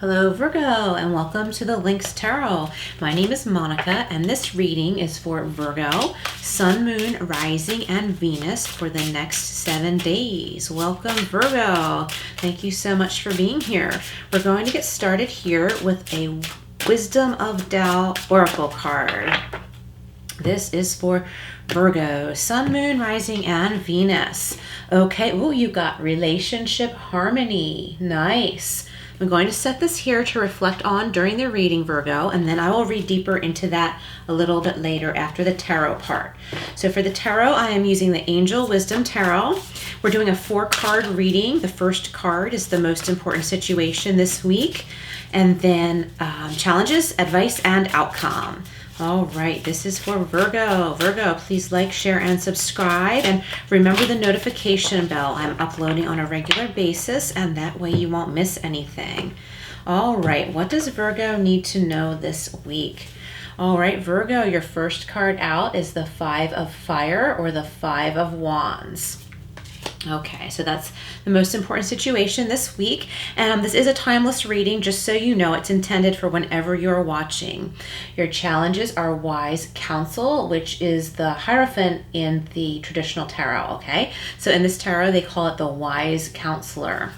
Hello Virgo, and welcome to the Lynx Tarot. My name is Monica, and this reading is for Virgo, Sun, Moon, Rising, and Venus for the next 7 days. Welcome Virgo. Thank you so much for being here. We're going to get started here with a Wisdom of Tao Oracle card. This is for Virgo, Sun, Moon, Rising, and Venus. Okay, ooh, you got relationship harmony. Nice. I'm going to set this here to reflect on during the reading, Virgo, and then I will read deeper into that a little bit later after the tarot part. So for the tarot, I am using the Angel Wisdom Tarot. We're doing a 4-card reading. The first card is the most important situation this week, and then challenges, advice, and outcome. All right, this is for Virgo. Virgo, please like, share, and subscribe. And remember the notification bell. I'm uploading on a regular basis, and that way you won't miss anything. All right, what does Virgo need to know this week? All right, Virgo, your first card out is the 5 of Fire or the 5 of Wands. Okay, so that's the most important situation this week. And this is a timeless reading, just so you know. It's intended for whenever you're watching. Your challenges are wise counsel, which is the Hierophant in the traditional tarot, okay? So in this tarot, they call it the wise counselor.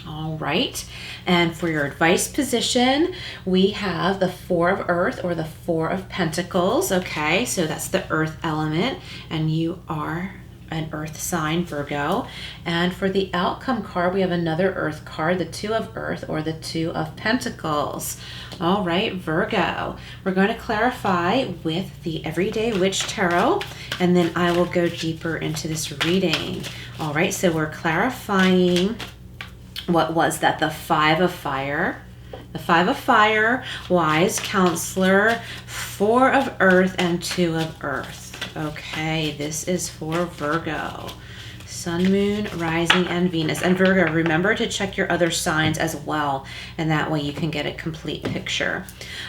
All right, and for your advice position, we have the 4 of Earth or the 4 of Pentacles, okay? So that's the earth element, and you are an earth sign, Virgo. And for the outcome card, we have another earth card, the 2 of Earth or the 2 of Pentacles. All right, Virgo, we're going to clarify with the Everyday Witch Tarot, and then I will go deeper into this reading. All right, so we're clarifying what was that, the 5 of Fire, the 5 of Fire, wise counselor, 4 of Earth, and 2 of Earth. Okay, this is for Virgo, Sun, Moon, Rising, and Venus. And Virgo, remember to check your other signs as well, and that way you can get a complete picture.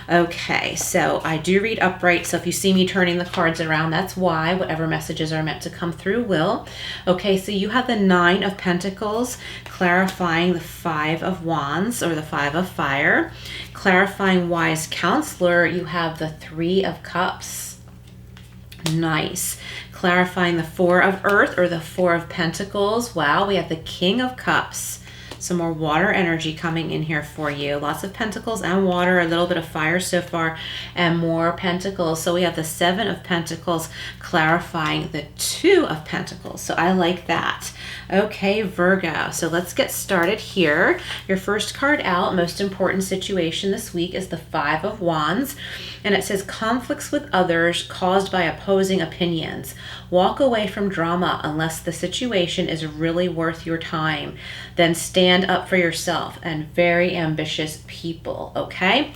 Okay, so I do read upright, so if you see me turning the cards around, that's why. Whatever messages are meant to come through will. Okay, so you have the 9 of Pentacles, clarifying the 5 of Wands or the 5 of Fire. Clarifying wise counselor, you have the 3 of Cups. Nice. Clarifying the 4 of Earth or the 4 of Pentacles. Wow, we have the King of Cups. Some more water energy coming in here for you. Lots of pentacles and water, a little bit of fire so far, and more pentacles. So we have the 7 of Pentacles clarifying the 2 of Pentacles. So I like that. Okay, Virgo. So let's get started here. Your first card out, most important situation this week, is the 5 of Wands. And it says conflicts with others caused by opposing opinions. Walk away from drama unless the situation is really worth your time. Then stand up for yourself and very ambitious people, okay?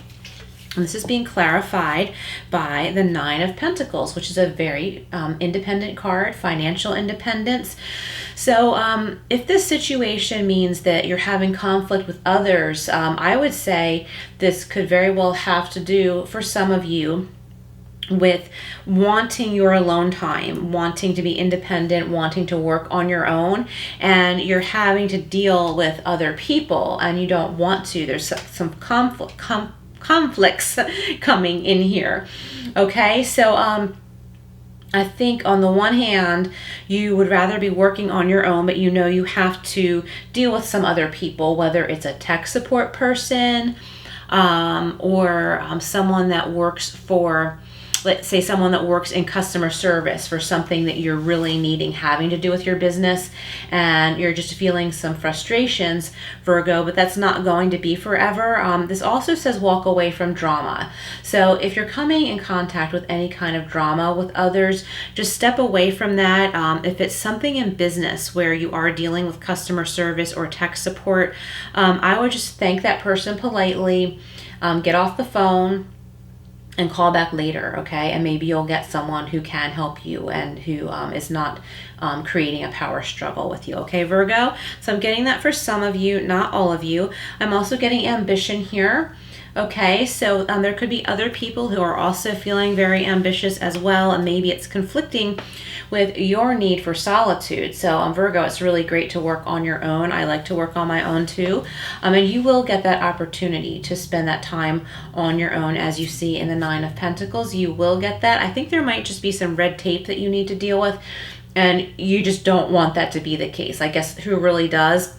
And this is being clarified by the 9 of Pentacles, which is a very independent card, financial independence. So if this situation means that you're having conflict with others, I would say this could very well have to do, for some of you, with wanting your alone time, wanting to be independent, wanting to work on your own, and you're having to deal with other people and you don't want to. There's some conflicts coming in here. Okay, so I think on the one hand, you would rather be working on your own, but you know you have to deal with some other people, whether it's a tech support person or someone that works for, let's say someone that works in customer service for something that you're really needing, having to do with your business, and you're just feeling some frustrations, Virgo, but that's not going to be forever. This also says walk away from drama. So if you're coming in contact with any kind of drama with others, just step away from that. If it's something in business where you are dealing with customer service or tech support, I would just thank that person politely, get off the phone, and call back later, okay? And maybe you'll get someone who can help you and who is not creating a power struggle with you, okay, Virgo? So I'm getting that for some of you, not all of you. I'm also getting ambition here. Okay, so there could be other people who are also feeling very ambitious as well, and maybe it's conflicting with your need for solitude. So Virgo, it's really great to work on your own. I like to work on my own too. And you will get that opportunity to spend that time on your own, as you see in the Nine of Pentacles. You will get that. I think there might just be some red tape that you need to deal with, and you just don't want that to be the case. I guess who really does?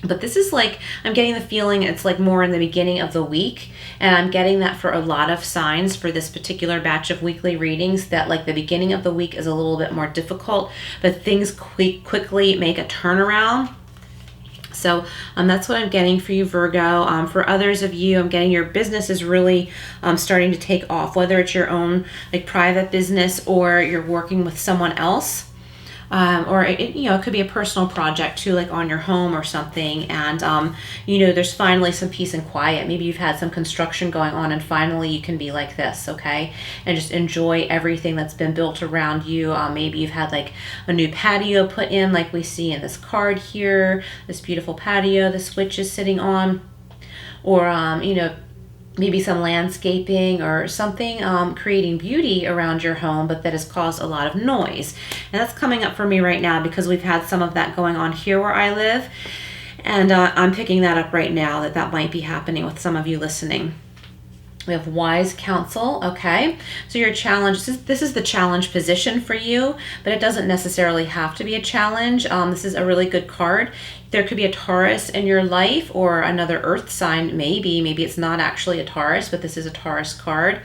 But this is like, I'm getting the feeling it's like more in the beginning of the week. And I'm getting that for a lot of signs for this particular batch of weekly readings, that like the beginning of the week is a little bit more difficult, but things quickly make a turnaround. So that's what I'm getting for you, Virgo. For others of you, I'm getting your business is really starting to take off, whether it's your own like private business or you're working with someone else. Or it could be a personal project too, like on your home or something. And, there's finally some peace and quiet. Maybe you've had some construction going on and finally you can be like this, okay? And just enjoy everything that's been built around you. Maybe you've had like a new patio put in, like we see in this card here, this beautiful patio the switch is sitting on. Or, maybe some landscaping or something, creating beauty around your home, but that has caused a lot of noise. And that's coming up for me right now because we've had some of that going on here where I live. And I'm picking that up right now, that might be happening with some of you listening. We have wise counsel, okay? So your challenge, this is the challenge position for you, but it doesn't necessarily have to be a challenge. This is a really good card. There could be a Taurus in your life or another earth sign, maybe it's not actually a Taurus, but this is a Taurus card.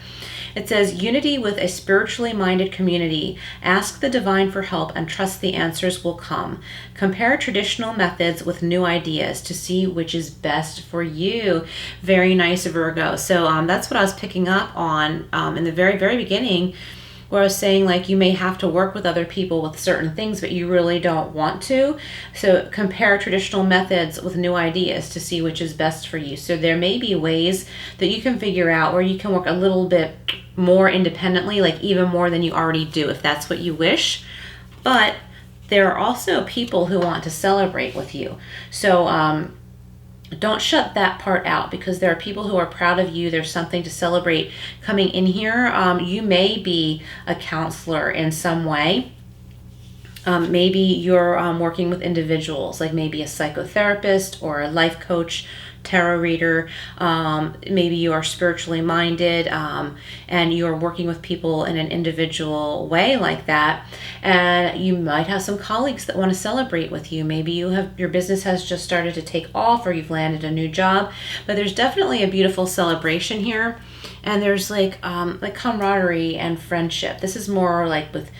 It says, unity with a spiritually minded community. Ask the divine for help and trust the answers will come. Compare traditional methods with new ideas to see which is best for you. Very nice, Virgo. So that's what I was picking up on in the very, very beginning, where I was saying like you may have to work with other people with certain things, but you really don't want to. So compare traditional methods with new ideas to see which is best for you. So there may be ways that you can figure out where you can work a little bit more independently, like even more than you already do, if that's what you wish. But there are also people who want to celebrate with you. So don't shut that part out, because there are people who are proud of you. There's something to celebrate coming in here. You may be a counselor in some way. Maybe you're working with individuals, like maybe a psychotherapist or a life coach, tarot reader. Maybe you are spiritually minded and you're working with people in an individual way like that. And you might have some colleagues that want to celebrate with you. Maybe your business has just started to take off, or you've landed a new job. But there's definitely a beautiful celebration here. And there's like camaraderie and friendship. This is more like with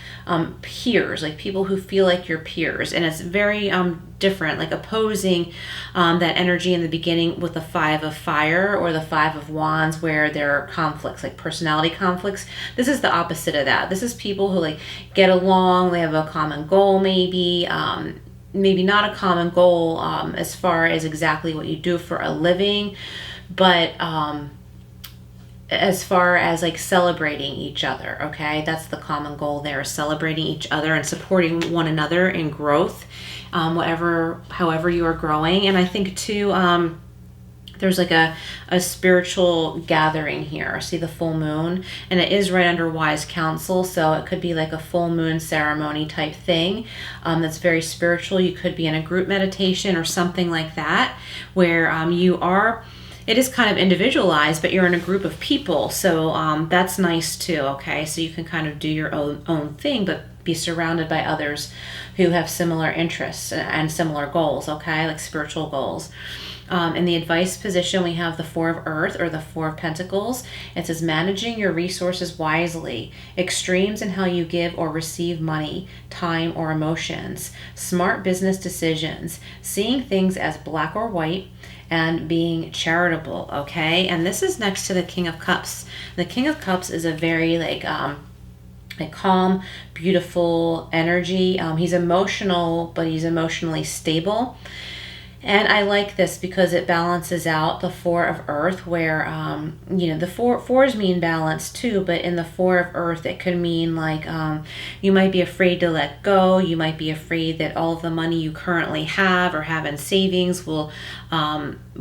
peers, like people who feel like your peers. And it's very different, like opposing that energy in the beginning with the Five of Fire or the Five of Wands, where there are conflicts, like personality conflicts. This is the opposite of that. This is people who like get along, they have a common goal maybe. Maybe not a common goal as far as exactly what you do for a living, but as far as like celebrating each other, okay? That's the common goal there, is celebrating each other and supporting one another in growth, however you are growing. And I think too, there's like a spiritual gathering here. I see the full moon, and it is right under wise counsel, so it could be like a full moon ceremony type thing that's very spiritual. You could be in a group meditation or something like that, where it is kind of individualized, but you're in a group of people. So that's nice too, okay? So you can kind of do your own thing, but be surrounded by others who have similar interests and similar goals, okay? Like spiritual goals. In the advice position, we have the Four of Earth, or the Four of Pentacles. It says, managing your resources wisely, extremes in how you give or receive money, time, or emotions, smart business decisions, seeing things as black or white, and being charitable, okay? And this is next to the King of Cups. The King of Cups is a very calm, beautiful energy. He's emotional, but he's emotionally stable. And I like this because it balances out the Four of Earth, where, the fours mean balance too, but in the Four of Earth, it could mean like you might be afraid to let go. You might be afraid that all of the money you currently have or have in savings will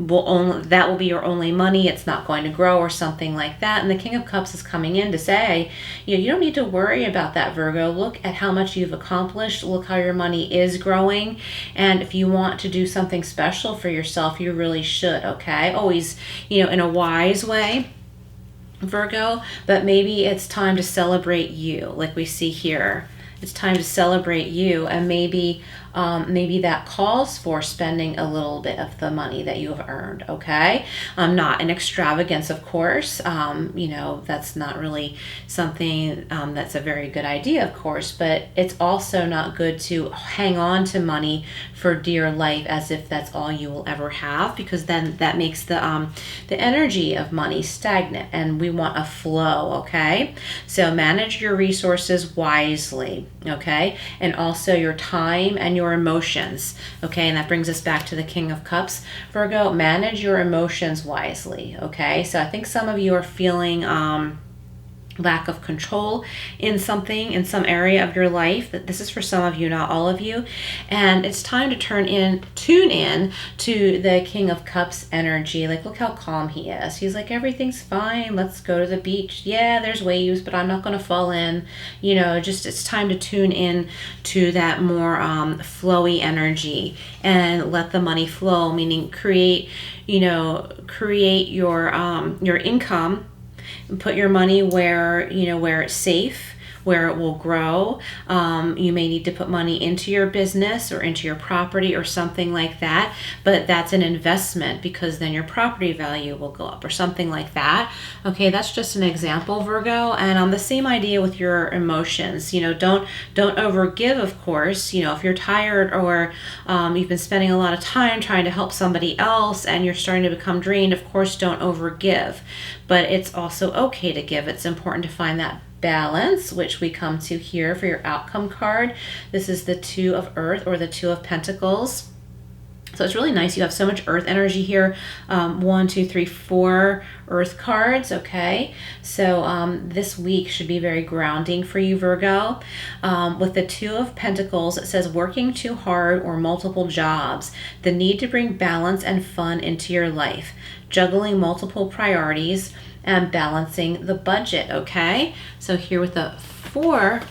that will be your only money. It's not going to grow or something like that. And the King of Cups is coming in to say, you don't need to worry about that, Virgo. Look at how much you've accomplished. Look how your money is growing. And if you want to do something special for yourself, you really should, okay? Always, in a wise way, Virgo, but maybe it's time to celebrate you, like we see here. It's time to celebrate you, and maybe that calls for spending a little bit of the money that you have earned, okay? Not an extravagance, of course. That's not really something that's a very good idea, of course, but it's also not good to hang on to money for dear life as if that's all you will ever have, because then that makes the energy of money stagnant, and we want a flow, okay? So manage your resources wisely, okay? And also your time and your emotions, okay? And that brings us back to the King of Cups. Virgo, manage your emotions wisely, okay? So I think some of you are feeling lack of control in some area of your life. That this is for some of you, not all of you. And it's time to tune in to the King of Cups energy. Like, look how calm he is. He's like, everything's fine. Let's go to the beach. Yeah, there's waves, but I'm not going to fall in. It's time to tune in to that more flowy energy and let the money flow, meaning create your income. Put your money where it's safe, where it will grow. You may need to put money into your business or into your property or something like that, but that's an investment, because then your property value will go up or something like that. Okay, that's just an example, Virgo. And the same idea with your emotions. Don't overgive, of course. If you're tired or you've been spending a lot of time trying to help somebody else and you're starting to become drained, of course, don't overgive. But it's also okay to give. It's important to find that balance, which we come to here for your outcome card. This is the Two of Earth, or the Two of Pentacles. So it's really nice. You have so much earth energy here. 1, 2, 3, 4 earth cards. Okay. So this week should be very grounding for you, Virgo. With the Two of Pentacles, it says working too hard or multiple jobs, the need to bring balance and fun into your life, juggling multiple priorities, and balancing the budget. Okay. So here with the 4,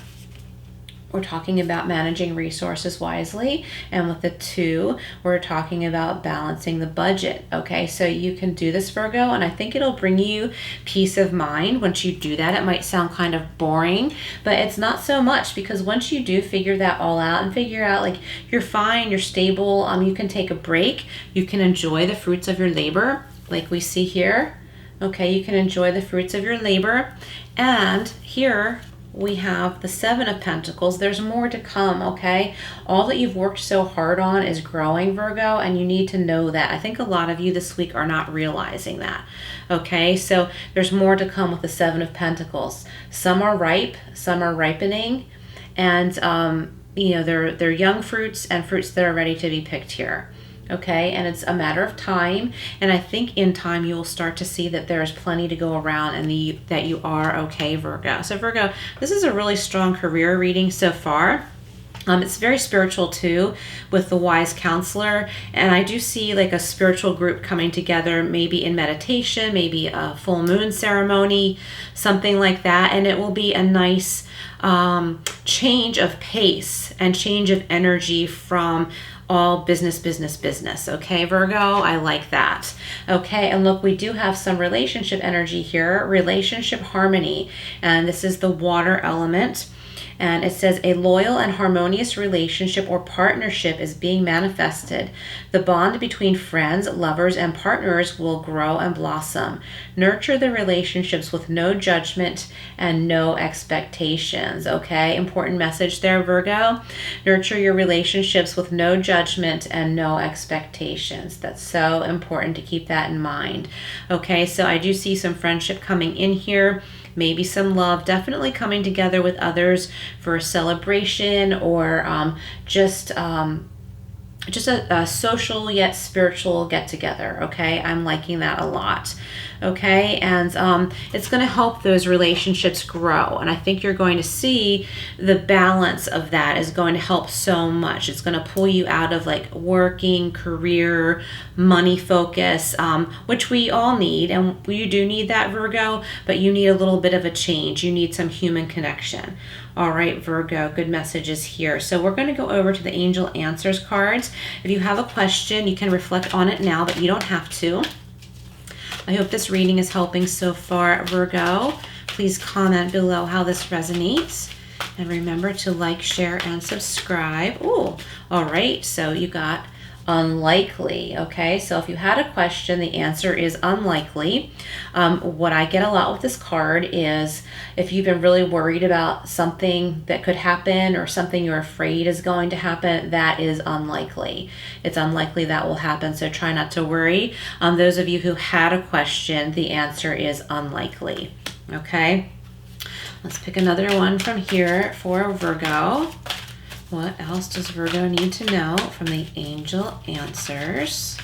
we're talking about managing resources wisely, and with the 2, we're talking about balancing the budget. Okay, so you can do this, Virgo, and I think it'll bring you peace of mind once you do that. It might sound kind of boring, but it's not so much, because once you do figure that all out and figure out like you're fine, you're stable, you can take a break, you can enjoy the fruits of your labor, like we see here. Okay, you can enjoy the fruits of your labor. And here we have the 7 of Pentacles. There's more to come, okay? All that you've worked so hard on is growing, Virgo, and you need to know that. I think a lot of you this week are not realizing that, okay? So there's more to come with the 7 of Pentacles. Some are ripe, some are ripening, and they're young fruits and fruits that are ready to be picked here. Okay, and it's a matter of time, and I think in time you will start to see that there's plenty to go around, and that you are okay, Virgo. So Virgo, this is a really strong career reading so far. It's very spiritual too, with the wise counselor, and I do see like a spiritual group coming together, maybe in meditation, maybe a full moon ceremony, something like that, and it will be a nice change of pace and change of energy from all business. Okay, Virgo, I like that. Okay, and look, we do have some relationship energy here, relationship harmony, and this is the water element. And it says a loyal and harmonious relationship or partnership is being manifested. The bond between friends, lovers, and partners will grow and blossom. Nurture the relationships with no judgment and no expectations. Okay, important message there, Virgo. Nurture your relationships with no judgment and no expectations. That's so important to keep that in mind. Okay, so I do see some friendship coming in here. Maybe some love, definitely coming together with others for a celebration, or just a social yet spiritual get together. Okay, I'm liking that a lot. okay? And it's going to help those relationships grow. And I think you're going to see the balance of that is going to help so much. It's going to pull you out of like working, career, money focus, which we all need. And you do need that, Virgo, but you need a little bit of a change. You need some human connection. All right, Virgo, good messages here. So we're going to go over to the Angel Answers cards. If you have a question, you can reflect on it now, but you don't have to. I hope this reading is helping so far, Virgo. Please comment below how this resonates. And remember to like, share, and subscribe. Ooh, all right, so you got unlikely. Okay, so if you had a question, the answer is unlikely. What I get a lot with this card is if you've been really worried about something that could happen or something you're afraid is going to happen, that is unlikely. It's unlikely that will happen, so try not to worry. Those of you who had a question, the answer is unlikely. Okay, let's pick another one from here for Virgo. What else does Virgo need to know from the Angel Answers?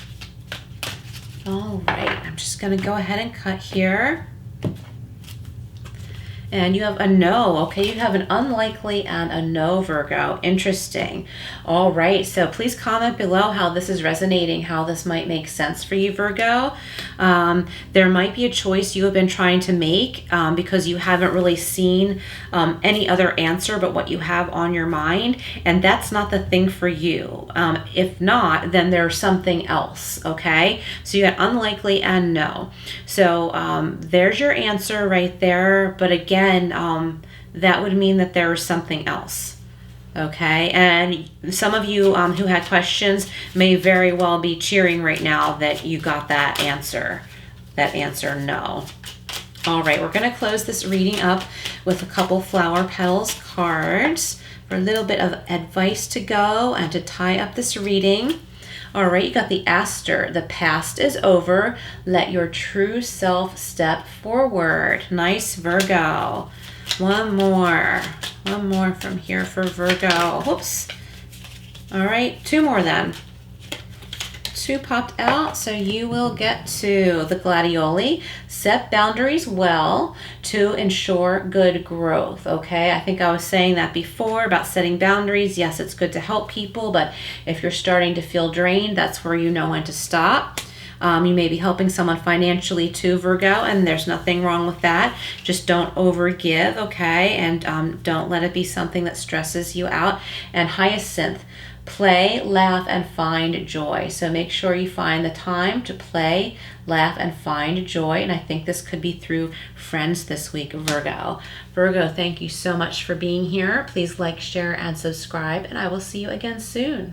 All right, I'm just going to go ahead and cut here. And you have a no, okay? You have an unlikely and a no, Virgo. Interesting. All right, so please comment below how this is resonating, how this might make sense for you, Virgo. There might be a choice you have been trying to make because you haven't really seen any other answer but what you have on your mind, and that's not the thing for you. If not, then there's something else, okay? So you got unlikely and no. So there's your answer right there, but again, that would mean that there is something else. Okay, and some of you who had questions may very well be cheering right now that you got that answer no. All right, we're going to close this reading up with a couple flower petals cards for a little bit of advice to go and to tie up this reading. All right, you got the Aster. The past is over. Let your true self step forward. Nice, Virgo. One more from here for Virgo. Whoops. All right, two more then. Two popped out, so you will get to the Gladioli. Set boundaries well to ensure good growth, okay? I think I was saying that before about setting boundaries. Yes, it's good to help people, but if you're starting to feel drained, that's where you know when to stop. You may be helping someone financially too, Virgo, and there's nothing wrong with that. Just don't overgive, okay? And don't let it be something that stresses you out. And Hyacinth, play, laugh, and find joy. So make sure you find the time to play, laugh, and find joy. And I think this could be through friends this week, Virgo. Virgo, thank you so much for being here. Please like, share, and subscribe, and I will see you again soon.